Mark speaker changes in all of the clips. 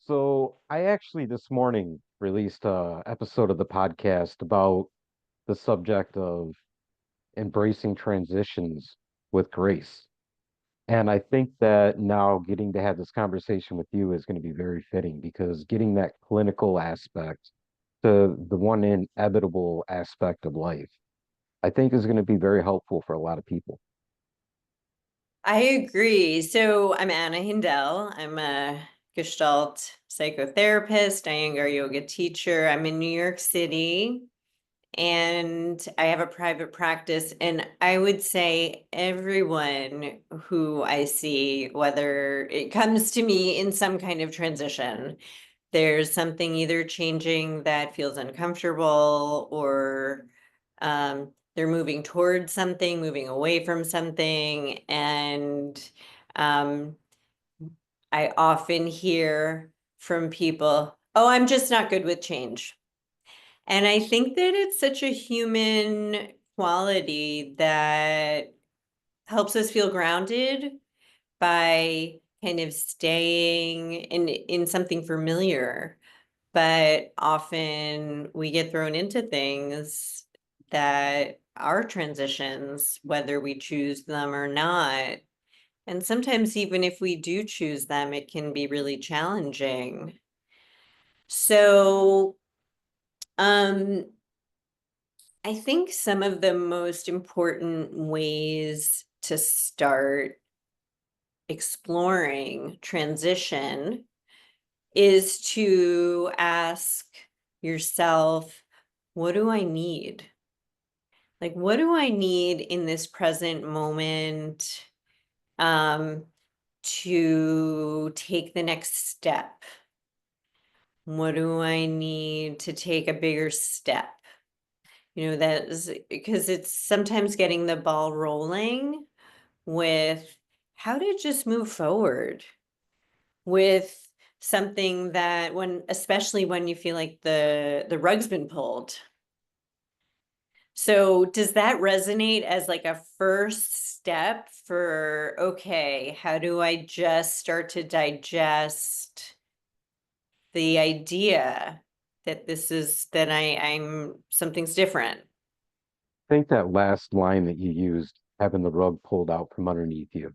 Speaker 1: So I actually this morning released a episode of the podcast about the subject of embracing transitions with grace. And I think that now getting to have this conversation with you is going to be very fitting because getting that clinical aspect to the one inevitable aspect of life, I think is going to be very helpful for a lot of people.
Speaker 2: I agree. So I'm Anna Hindell. I'm a Gestalt psychotherapist, Iyengar yoga teacher. I'm in New York City and I have a private practice. And I would say everyone who I see, whether it comes to me in some kind of transition, there's something either changing that feels uncomfortable or they're moving towards something, moving away from something. And um, I often hear from people, oh, I'm just not good with change. And I think that it's such a human quality that helps us feel grounded by kind of staying in something familiar. But often we get thrown into things that are transitions, whether we choose them or not. And sometimes, even if we do choose them, it can be really challenging. So, um, I think some of the most important ways to start exploring transition is to ask yourself, what do I need? Like, what do I need in this present moment um, to take the next step? What do I need to take a bigger step? That is because it's sometimes getting the ball rolling with how to just move forward with something that especially when you feel like the rug's been pulled. So does that resonate as like a first step for, okay, how do I just start to digest the idea that I'm something's different?
Speaker 1: I think that last line that you used, having the rug pulled out from underneath you,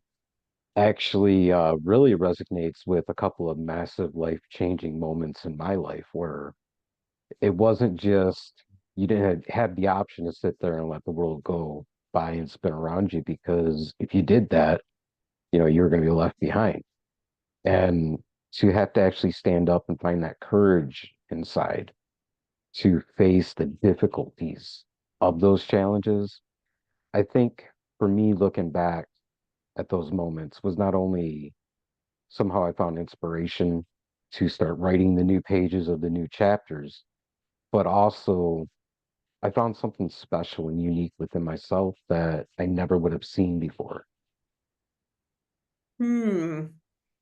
Speaker 1: actually really resonates with a couple of massive life-changing moments in my life where it wasn't just you didn't have the option to sit there and let the world go by and spin around you because if you did that, you were going to be left behind. And so you have to actually stand up and find that courage inside to face the difficulties of those challenges. I think for me, looking back at those moments was not only somehow I found inspiration to start writing the new pages of the new chapters, but also I found something special and unique within myself that I never would have seen before.
Speaker 2: Hmm.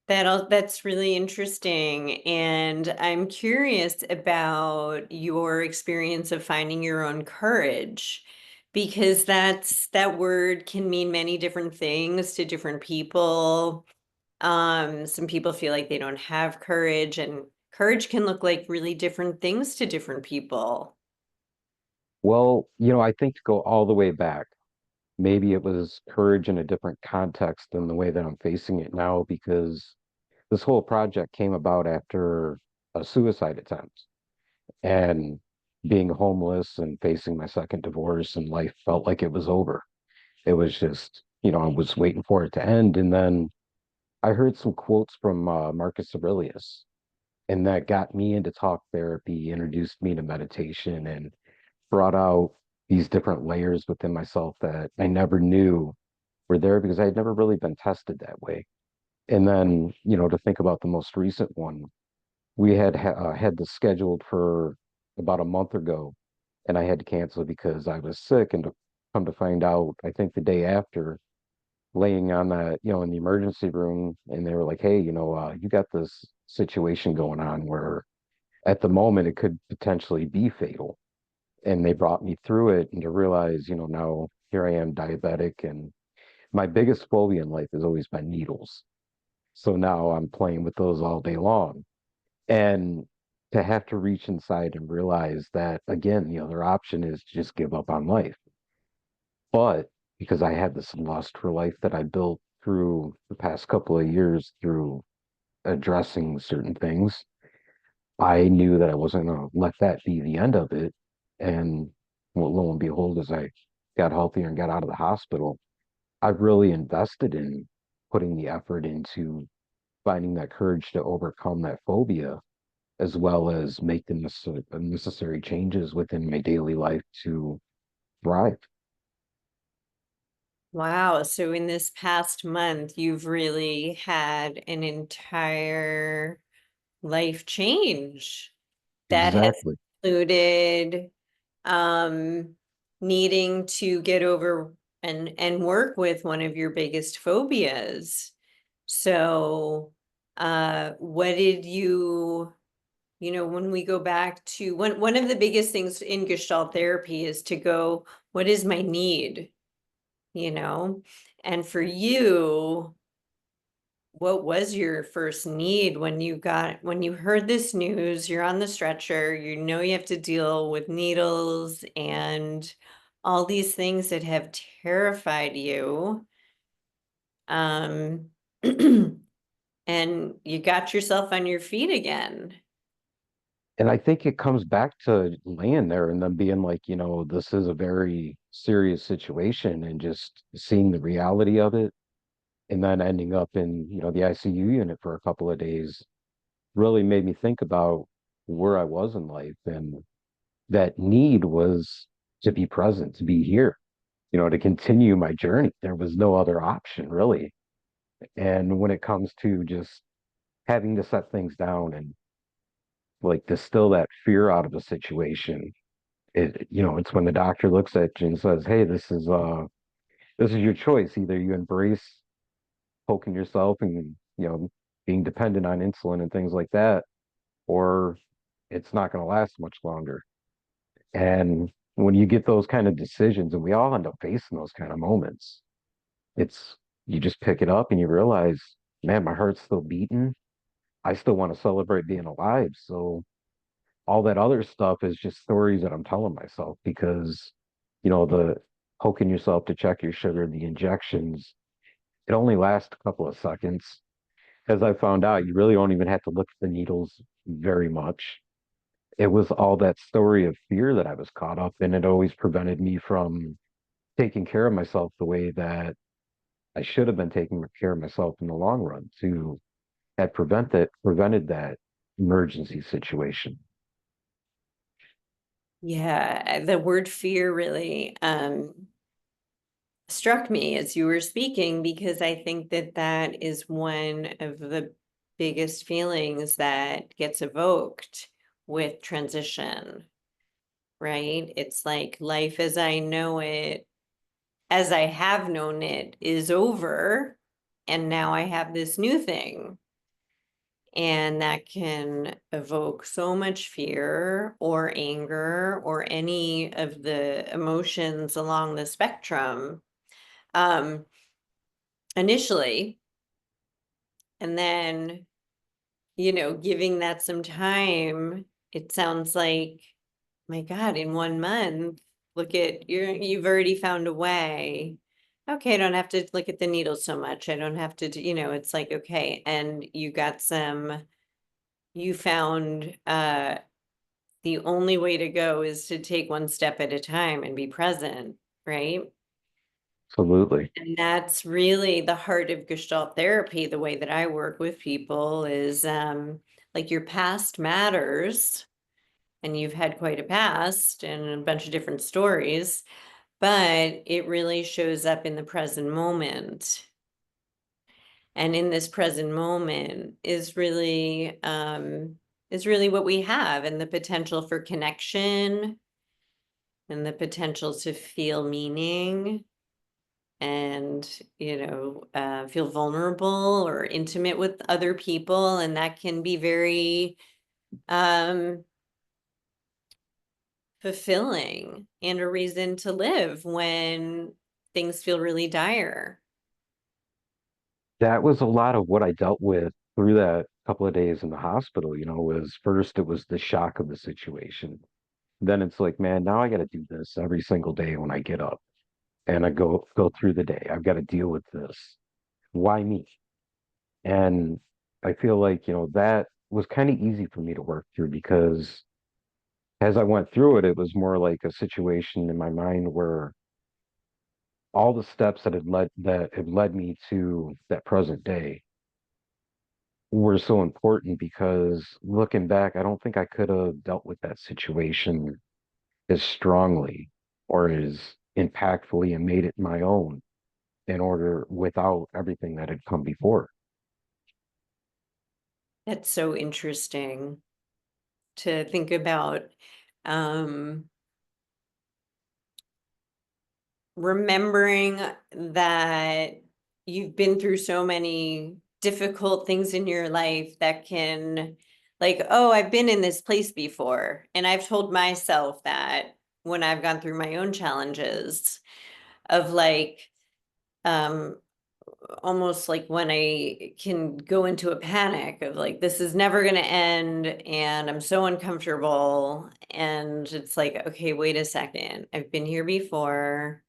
Speaker 2: That's really interesting. And I'm curious about your experience of finding your own courage, because that word can mean many different things to different people. Some people feel like they don't have courage, and courage can look like really different things to different people.
Speaker 1: Well, I think to go all the way back, maybe it was courage in a different context than the way that I'm facing it now, because this whole project came about after a suicide attempt and being homeless and facing my second divorce, and life felt like it was over. It was just, I was waiting for it to end. And then I heard some quotes from Marcus Aurelius, and that got me into talk therapy, introduced me to meditation, and brought out these different layers within myself that I never knew were there because I had never really been tested that way. And then, to think about the most recent one, we had this scheduled for about a month ago, and I had to cancel because I was sick. And to come to find out, I think the day after, laying on that, in the emergency room, and they were like, "Hey, you got this situation going on where at the moment it could potentially be fatal." And they brought me through it, and to realize, now here I am diabetic, and my biggest phobia in life has always been needles. So now I'm playing with those all day long. And to have to reach inside and realize that, again, the other option is to just give up on life. But because I had this lust for life that I built through the past couple of years through addressing certain things, I knew that I wasn't going to let that be the end of it. And well, lo and behold, as I got healthier and got out of the hospital, I've really invested in putting the effort into finding that courage to overcome that phobia, as well as make the necessary changes within my daily life to thrive.
Speaker 2: Wow. So in this past month, you've really had an entire life change that has
Speaker 1: Exactly.
Speaker 2: included um needing to get over and work with one of your biggest phobias. So what did when we go back to one of the biggest things in Gestalt therapy is to go, what is my need? You know, and for you, what was your first need when you heard this news, you're on the stretcher, you have to deal with needles and all these things that have terrified you. Um, and you got yourself on your feet again.
Speaker 1: And I think it comes back to laying there and then being like, this is a very serious situation and just seeing the reality of it and then ending up in, the ICU unit for a couple of days really made me think about where I was in life. And that need was to be present, to be here, to continue my journey. There was no other option, really. And when it comes to just having to set things down and like distill that fear out of a situation, it's when the doctor looks at you and says, "Hey, this is your choice. Either you embrace poking yourself and, being dependent on insulin and things like that, or it's not going to last much longer." And when you get those kind of decisions, and we all end up facing those kind of moments, it's you just pick it up and you realize, man, my heart's still beating. I still want to celebrate being alive. So all that other stuff is just stories that I'm telling myself because, the poking yourself to check your sugar, the injections, it only lasts a couple of seconds. As I found out, you really don't even have to look at the needles very much. It was all that story of fear that I was caught up in. It always prevented me from taking care of myself the way that I should have been taking care of myself in the long run to had prevented that emergency situation.
Speaker 2: Yeah, the word fear really struck me as you were speaking because I think that that is one of the biggest feelings that gets evoked with transition, right? It's like life as I know it, as I have known it, is over, and now I have this new thing. And that can evoke so much fear or anger or any of the emotions along the spectrum um, initially. And then, giving that some time, it sounds like, my God, in 1 month, look at you've already found a way. Okay, I don't have to look at the needles so much. I don't have to it's like, okay. And you found the only way to go is to take one step at a time and be present, right?
Speaker 1: Absolutely.
Speaker 2: And that's really the heart of Gestalt therapy. The way that I work with people is like your past matters, and you've had quite a past and a bunch of different stories, but it really shows up in the present moment. And in this present moment is really what we have, and the potential for connection and the potential to feel meaning and feel vulnerable or intimate with other people, and that can be very um fulfilling and a reason to live when things feel really dire.
Speaker 1: That was a lot of what I dealt with through that couple of days in the hospital, was first it was the shock of the situation. Then it's like, man, now I got to do this every single day when I get up and I go through the day. I've got to deal with this. Why me? And I feel like, that was kind of easy for me to work through because as I went through it, it was more like a situation in my mind where all the steps that had led me to that present day were so important because looking back, I don't think I could have dealt with that situation as strongly or as impactfully and made it my own in order without everything that had come before.
Speaker 2: That's so interesting to think about. Um, Remembering that you've been through so many difficult things in your life that can, like, oh, I've been in this place before. And I've told myself that when I've gone through my own challenges of like, um, almost like when I can go into a panic of like, this is never going to end and I'm so uncomfortable. And it's like, okay, wait a second. I've been here before.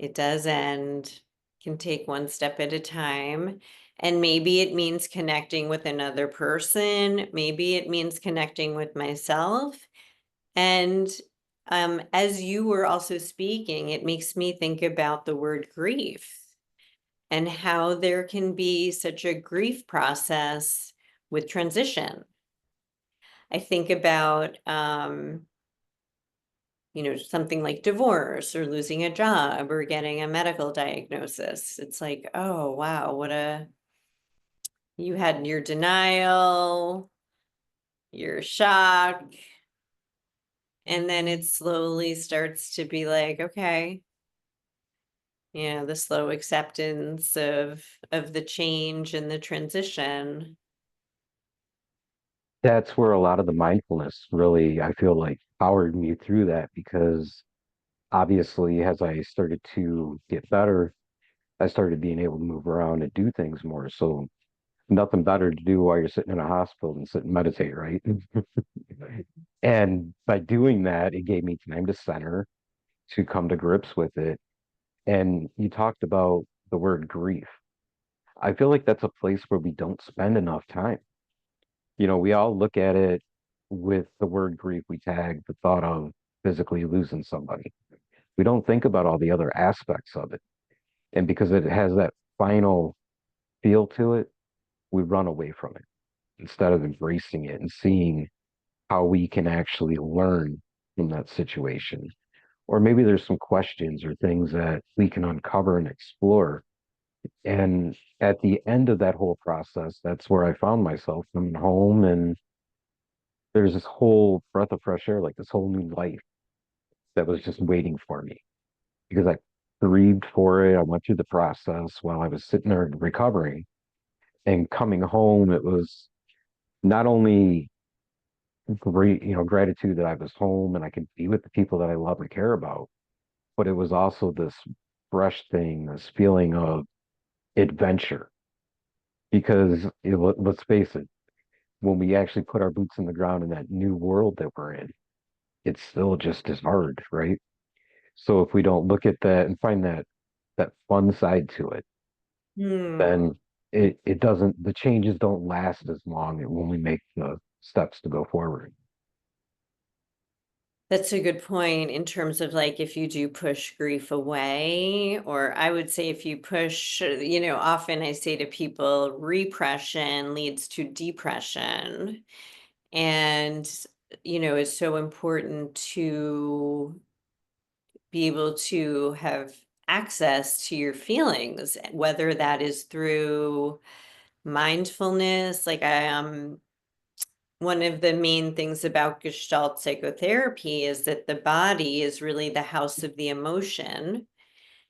Speaker 2: It does end, can take one step at a time. And maybe it means connecting with another person. Maybe it means connecting with myself. And as you were also speaking, it makes me think about the word grief and how there can be such a grief process with transition. I think about something like divorce or losing a job or getting a medical diagnosis. It's like, oh, wow, you had your denial, your shock, and then it slowly starts to be like, okay, the slow acceptance of the change and the transition.
Speaker 1: That's where a lot of the mindfulness really, I feel like, powered me through that because obviously, as I started to get better, I started being able to move around and do things more. So nothing better to do while you're sitting in a hospital than sit and meditate, right? And by doing that, it gave me time to center, to come to grips with it. And you talked about the word grief. I feel like that's a place where we don't spend enough time. We all look at it with the word grief, we tag the thought of physically losing somebody. We don't think about all the other aspects of it. And because it has that final feel to it, we run away from it instead of embracing it and seeing how we can actually learn from that situation. Or maybe there's some questions or things that we can uncover and explore. And at the end of that whole process, that's where I found myself coming home and there's this whole breath of fresh air, like this whole new life that was just waiting for me because I grieved for it. I went through the process while I was sitting there recovering and coming home. It was not only great, gratitude that I was home and I could be with the people that I love and care about, but it was also this fresh thing, this feeling of adventure. Because let's face it, when we actually put our boots in the ground in that new world that we're in, it's still just as hard, right? So if we don't look at that and find that fun side to it,
Speaker 2: Hmm.
Speaker 1: then it doesn't the changes don't last as long when we make the steps to go forward.
Speaker 2: That's a good point in terms of like if you do push grief away, or I would say if you push, often I say to people, repression leads to depression. And, it's so important to be able to have access to your feelings, whether that is through mindfulness. Like I one of the main things about Gestalt psychotherapy is that the body is really the house of the emotion.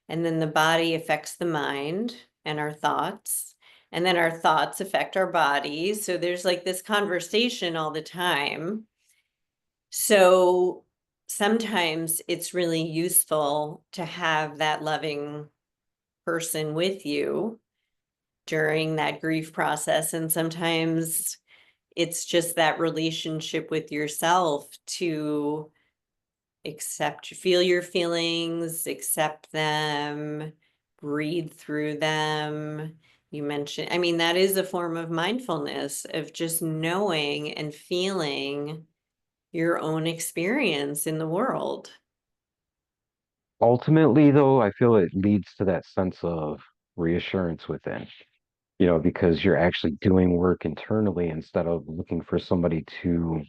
Speaker 2: And then the body affects the mind and our thoughts. And then our thoughts affect our bodies. So there's like this conversation all the time. So sometimes it's really useful to have that loving person with you during that grief process. And sometimes it's just that relationship with yourself to feel your feelings, accept them, breathe through them. You mentioned, I mean, that is a form of mindfulness, of just knowing and feeling your own experience in the world.
Speaker 1: Ultimately, though, I feel it leads to that sense of reassurance within, because you're actually doing work internally instead of looking for somebody to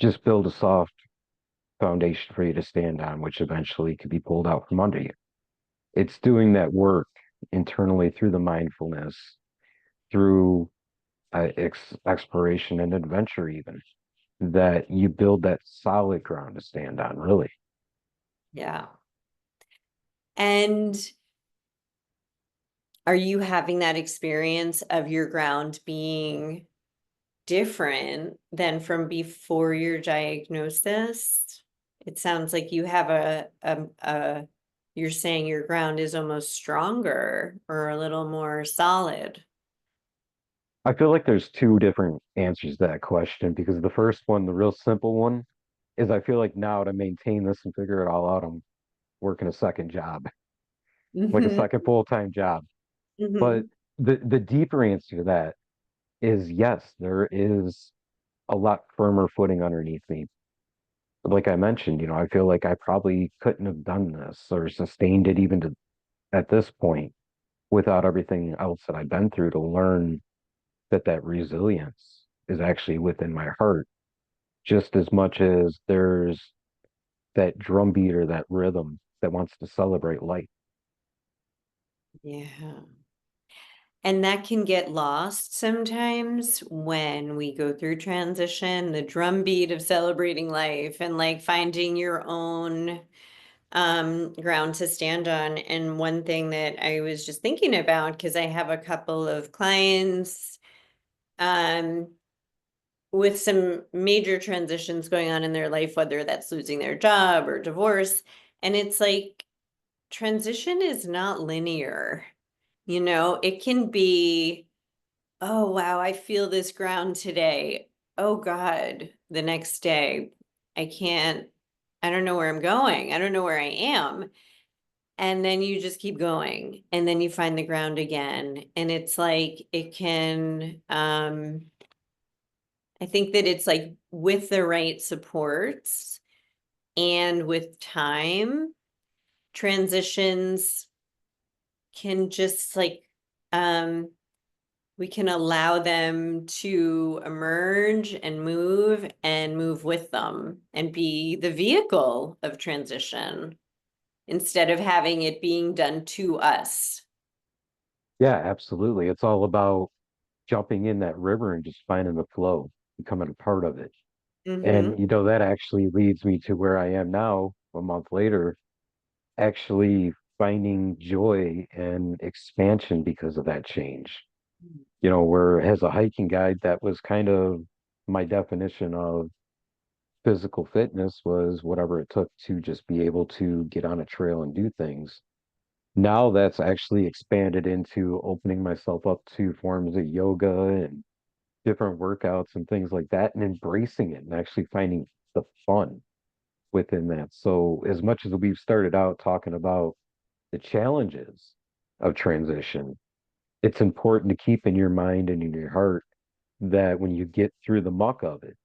Speaker 1: just build a soft foundation for you to stand on, which eventually could be pulled out from under you. It's doing that work internally through the mindfulness, through exploration and adventure, even that you build that solid ground to stand on, really.
Speaker 2: Yeah. And are you having that experience of your ground being different than from before your diagnosis? It sounds like you have you're saying your ground is almost stronger or a little more solid.
Speaker 1: I feel like there's two different answers to that question because the first one, the real simple one, is I feel like now to maintain this and figure it all out, I'm working a second job, like a
Speaker 2: Mm-hmm.
Speaker 1: second full-time job. But
Speaker 2: Mm-hmm.
Speaker 1: the deeper answer to that is yes, there is a lot firmer footing underneath me. Like I mentioned, I feel like I probably couldn't have done this or sustained it even to at this point without everything else that I've been through to learn that resilience is actually within my heart just as much as there's that drumbeat or that rhythm that wants to celebrate life.
Speaker 2: Yeah. And that can get lost sometimes when we go through transition, the drumbeat of celebrating life and like finding your own ground to stand on. And one thing that I was just thinking about, because I have a couple of clients um with some major transitions going on in their life, whether that's losing their job or divorce. And it's like transition is not linear. It can be, oh, wow, I feel this ground today. Oh, God, the next day, I don't know where I'm going. I don't know where I am. And then you just keep going and then you find the ground again. And it's like, I think that it's like with the right supports and with time, transitions can just like, um, we can allow them to emerge and move with them and be the vehicle of transition instead of having it being done to us.
Speaker 1: Yeah, absolutely. It's all about jumping in that river and just finding the flow, becoming a part of it.
Speaker 2: Mm-hmm.
Speaker 1: And, that actually leads me to where I am now, a month later, actually finding joy and expansion because of that change. Where as a hiking guide, that was kind of my definition of physical fitness was whatever it took to just be able to get on a trail and do things. Now that's actually expanded into opening myself up to forms of yoga and different workouts and things like that and embracing it and actually finding the fun within that. So as much as we've started out talking about the challenges of transition, it's important to keep in your mind and in your heart that when you get through the muck of it,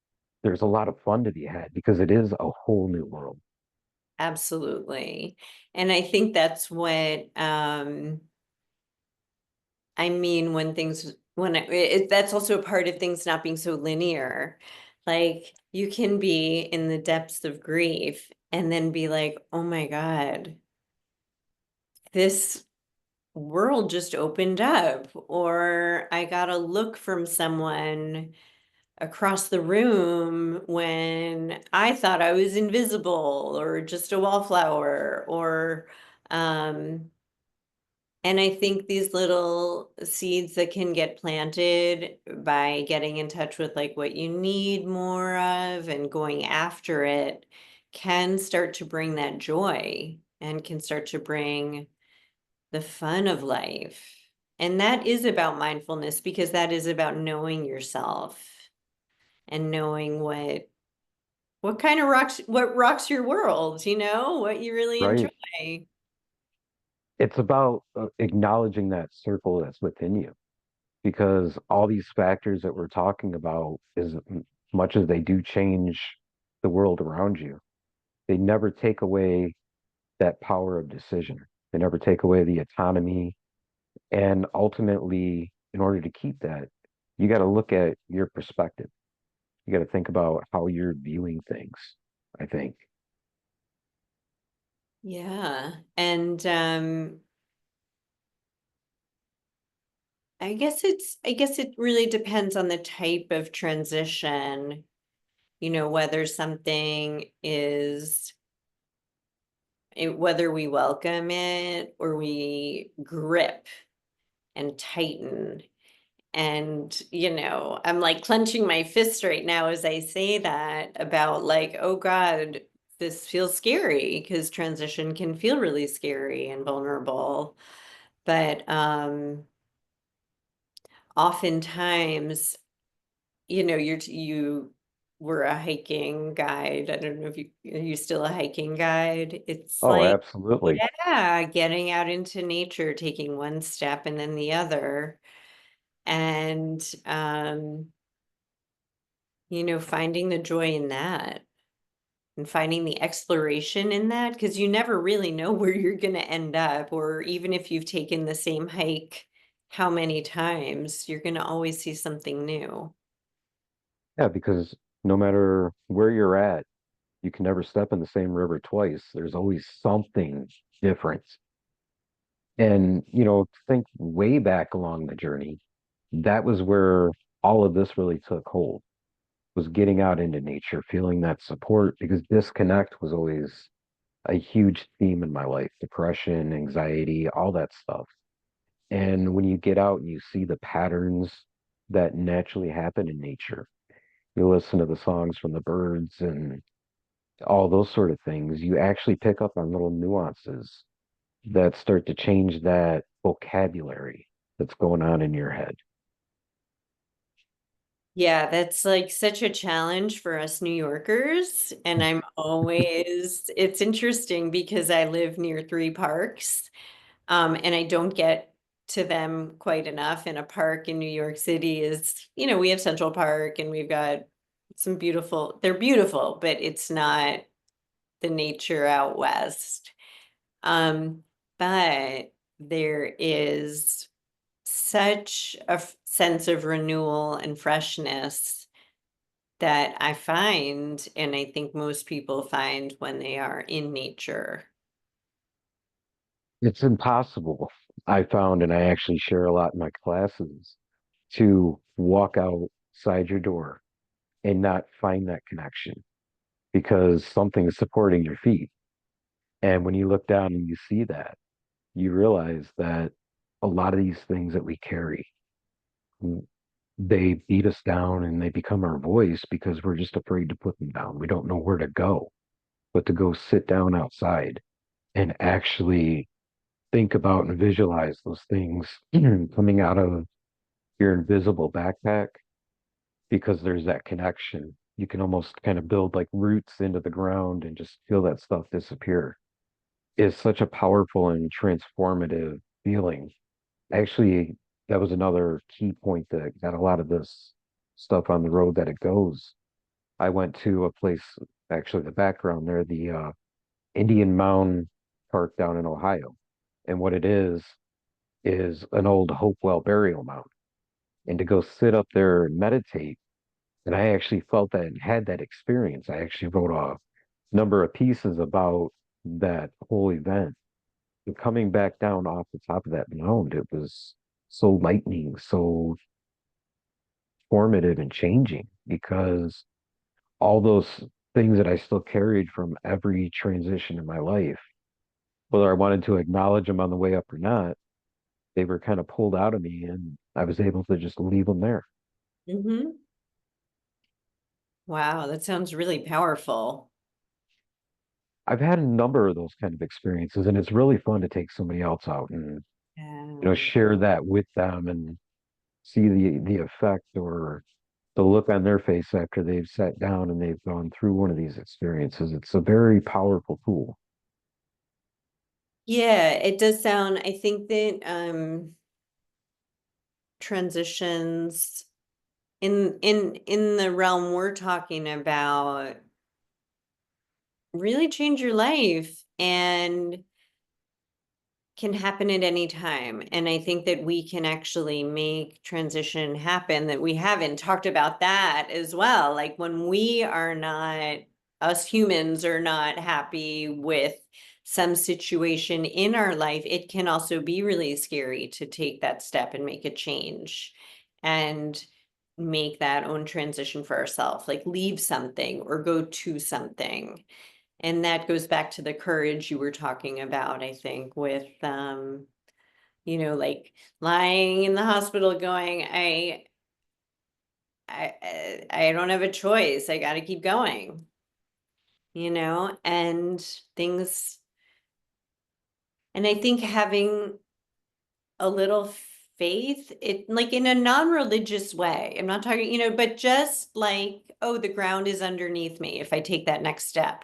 Speaker 1: there's a lot of fun to be had because it is a whole new world.
Speaker 2: Absolutely. And I think that's what I mean when that's also a part of things not being so linear. Like you can be in the depths of grief and then be like, "Oh my God, this world just opened up," or I got a look from someone across the room when I thought I was invisible or just a wallflower or um and I think these little seeds that can get planted by getting in touch with like what you need more of and going after it can start to bring that joy and can start to bring the fun of life. And that is about mindfulness because that is about knowing yourself and knowing what kind of what rocks your world, what you really enjoy.
Speaker 1: right? It's about acknowledging that circle that's within you, because all these factors that we're talking about, as much as they do change the world around you, they never take away that power of decision. They never take away the autonomy. And ultimately, in order to keep that, you got to look at your perspective. You got to think about how you're viewing things, I think.
Speaker 2: Yeah. And I guess it really depends on the type of transition, whether something is whether we welcome it or we grip and tighten. And, I'm like clenching my fist right now as I say that about like, oh God, this feels scary because transition can feel really scary and vulnerable. But oftentimes, you were a hiking guide. I don't know if are you still a hiking guide? It's
Speaker 1: Oh,
Speaker 2: like,
Speaker 1: absolutely.
Speaker 2: yeah, getting out into nature, taking one step and then the other. And finding the joy in that and finding the exploration in that because you never really know where you're going to end up, or even if you've taken the same hike how many times, you're going to always see something new.
Speaker 1: Yeah, because no matter where you're at, you can never step in the same river twice. There's always something different. And, think way back along the journey, that was where all of this really took hold, was getting out into nature, feeling that support, because disconnect was always a huge theme in my life, depression, anxiety, all that stuff. And when you get out and you see the patterns that naturally happen in nature, you listen to the songs from the birds and all those sort of things, you actually pick up on little nuances that start to change that vocabulary that's going on in your head.
Speaker 2: Yeah, that's like such a challenge for us New Yorkers. And it's interesting because I live near three parks. And I don't get to them quite enough. In a park in New York City is, we have Central Park and we've got they're beautiful, but it's not the nature out west. Um, but there is such a sense of renewal and freshness that I find, and I think most people find when they are in nature.
Speaker 1: It's impossible, I found, and I actually share a lot in my classes, to walk outside your door and not find that connection because something is supporting your feet. And when you look down and you see that, you realize that a lot of these things that we carry, they beat us down and they become our voice because we're just afraid to put them down. We don't know where to go, but to go sit down outside and actually think about and visualize those things coming out of your invisible backpack, because there's that connection. You can almost kind of build like roots into the ground and just feel that stuff disappear. Is such a powerful and transformative feeling. Actually, that was another key point that got a lot of this stuff on the road that it goes. I went to a place, actually, the background there, the Indian Mound Park down in Ohio. And what it is an old Hopewell burial mound. And to go sit up there and meditate, and I actually felt that and had that experience. I actually wrote a number of pieces about that whole event. And coming back down off the top of that mound, it was so lightning, so formative and changing, because all those things that I still carried from every transition in my life, whether I wanted to acknowledge them on the way up or not, they were kind of pulled out of me and I was able to just leave them there.
Speaker 2: Hmm. Wow, that sounds really powerful.
Speaker 1: I've had a number of those kind of experiences, and it's really fun to take somebody else out and
Speaker 2: Um,
Speaker 1: share that with them and see the effect or the look on their face after they've sat down and they've gone through one of these experiences. It's a very powerful tool.
Speaker 2: yeah, it does sound, I think that transitions in the realm we're talking about really change your life and can happen at any time. And I think that we can actually make transition happen, that we haven't talked about that as well. Like when we are not, us humans are not happy with some situation in our life, it can also be really scary to take that step and make a change and make that own transition for ourselves, like leave something or go to something. And that goes back to the courage you were talking about, I think, with like lying in the hospital going, I don't have a choice. I got to keep going, and things. And I think having a little faith, it like in a non-religious way. I'm not talking, but just like, oh, the ground is underneath me if I take that next step.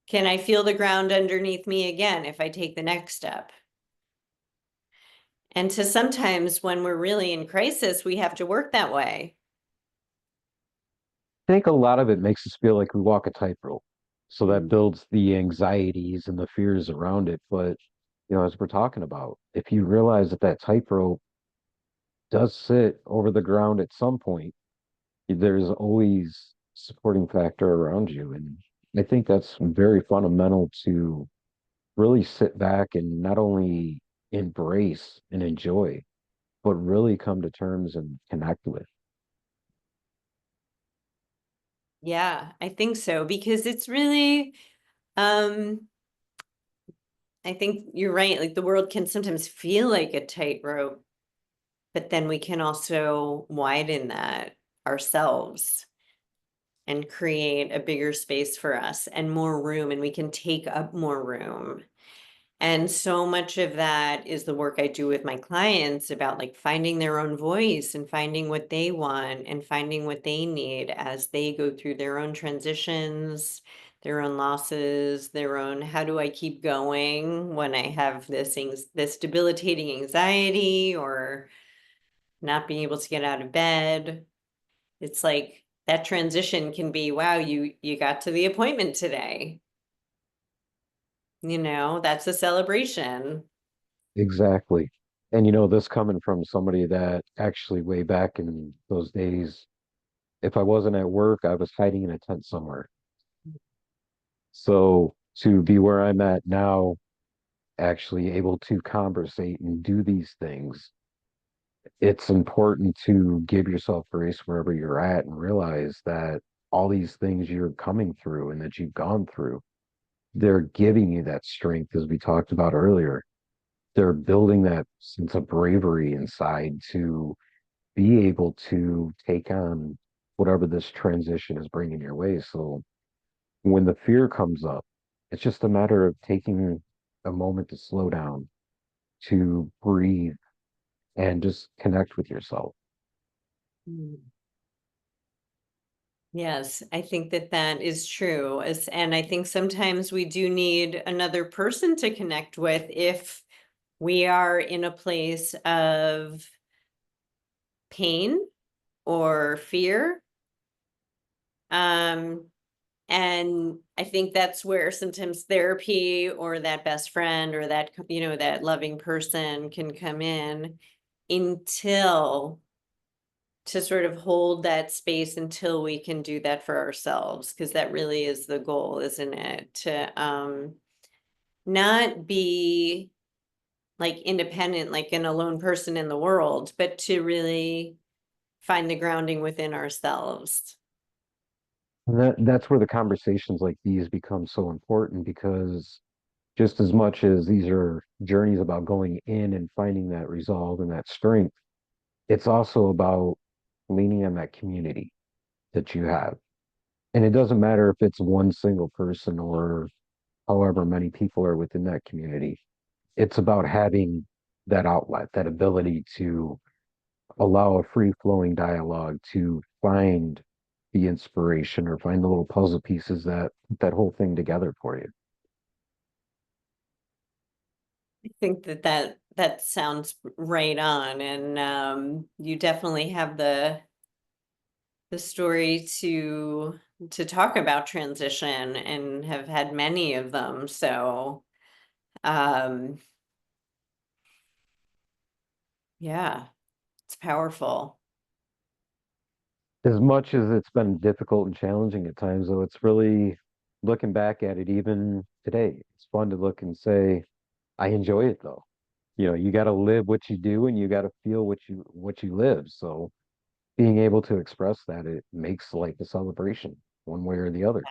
Speaker 2: Can I feel the ground underneath me again if I take the next step? And to sometimes when we're really in crisis, we have to work that way.
Speaker 1: I think a lot of it makes us feel like we walk a tightrope. So that
Speaker 2: Mm.
Speaker 1: builds the anxieties and the fears around it. But, as we're talking about, if you realize that that tightrope does sit over the ground at some point, there's always supporting factor around you. And I think that's very fundamental to really sit back and not only embrace and enjoy, but really come to terms and connect with.
Speaker 2: Yeah, I think so because it's really, um, I think you're right. Like the world can sometimes feel like a tightrope, but then we can also widen that ourselves and create a bigger space for us and more room, and we can take up more room. And so much of that is the work I do with my clients about like finding their own voice and finding what they want and finding what they need as they go through their own transitions, their own losses, their own how do I keep going when I have this debilitating anxiety or not being able to get out of bed. It's like that transition can be, wow, you got to the appointment today. That's a celebration.
Speaker 1: Exactly. And this coming from somebody that actually way back in those days, if I wasn't at work, I was hiding in a tent somewhere. So to be where I'm at now, actually able to conversate and do these things, it's important to give yourself grace wherever you're at and realize that all these things you're coming through and that you've gone through, they're giving you that strength, as we talked about earlier. They're building that sense of bravery inside to be able to take on whatever this transition is bringing your way. So when the fear comes up, it's just a matter of taking a moment to slow down, to breathe, and just connect with yourself.
Speaker 2: Mm. Yes, I think that that is true. And I think sometimes we do need another person to connect with if we are in a place of pain or fear. Um, and I think that's where sometimes therapy or that best friend or that loving person can come in until to sort of hold that space until we can do that for ourselves, because that really is the goal, isn't it? To not be like independent, like an alone person in the world, but to really find the grounding within ourselves.
Speaker 1: And that's where the conversations like these become so important because just as much as these are journeys about going in and finding that resolve and that strength, it's also about leaning on that community that you have. And it doesn't matter if it's one single person or however many people are within that community. it's about having that outlet, that ability to allow a free flowing dialogue to find the inspiration or find the little puzzle pieces that that whole thing together for you.
Speaker 2: I think that sounds right on, and you definitely have the story to talk about transition and have had many of them. So, um, yeah, it's powerful.
Speaker 1: As much as it's been difficult and challenging at times, though, it's really looking back at it even today. It's fun to look and say, I enjoy it though. You know, you got to live what you do and you got to feel what you live. So being able to express that, it makes life a celebration one way or the other.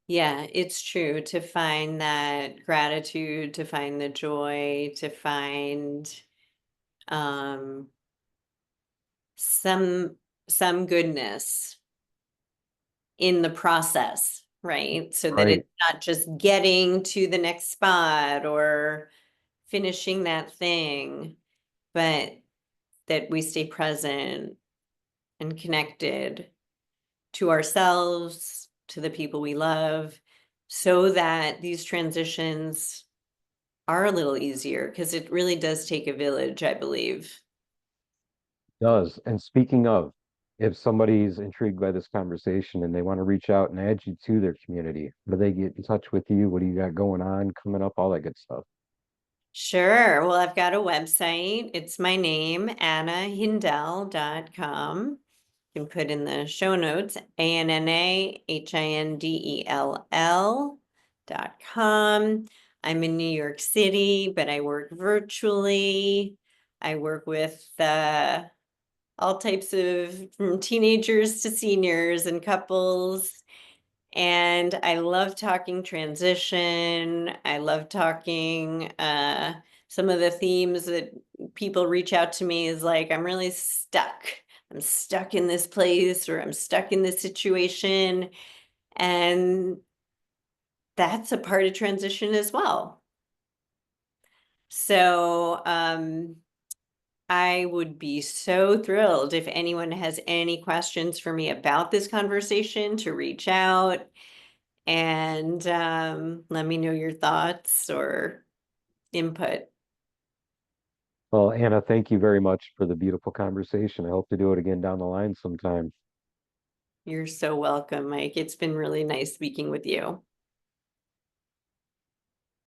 Speaker 2: Yeah, it's true to find that gratitude, to find the joy, to find um some some goodness in the process, right? So that
Speaker 1: Right.
Speaker 2: it's not just getting to the next spot or finishing that thing, but that we stay present and connected to ourselves, to the people we love, so that these transitions are a little easier because it really does take a village, I believe.
Speaker 1: Does. And speaking of, if somebody's intrigued by this conversation and they want to reach out and add you to their community, how do they get in touch with you? What do you got going on, coming up, all that good stuff?
Speaker 2: Sure. Well, I've got a website. It's my name, annahindell.com. You can put in the show notes, ANNAHINDELL.com. I'm in New York City, but I work virtually. I work with all types of from teenagers to seniors and couples. And I love talking transition. I love talking some of the themes that people reach out to me is like, I'm really stuck. I'm stuck in this place or I'm stuck in this situation. And that's a part of transition as well. So I would be so thrilled if anyone has any questions for me about this conversation to reach out and let me know your thoughts or input.
Speaker 1: Well, Anna, thank you very much for the beautiful conversation. I hope to do it again down the line sometime.
Speaker 2: You're so welcome, Mike. It's been really nice speaking with you.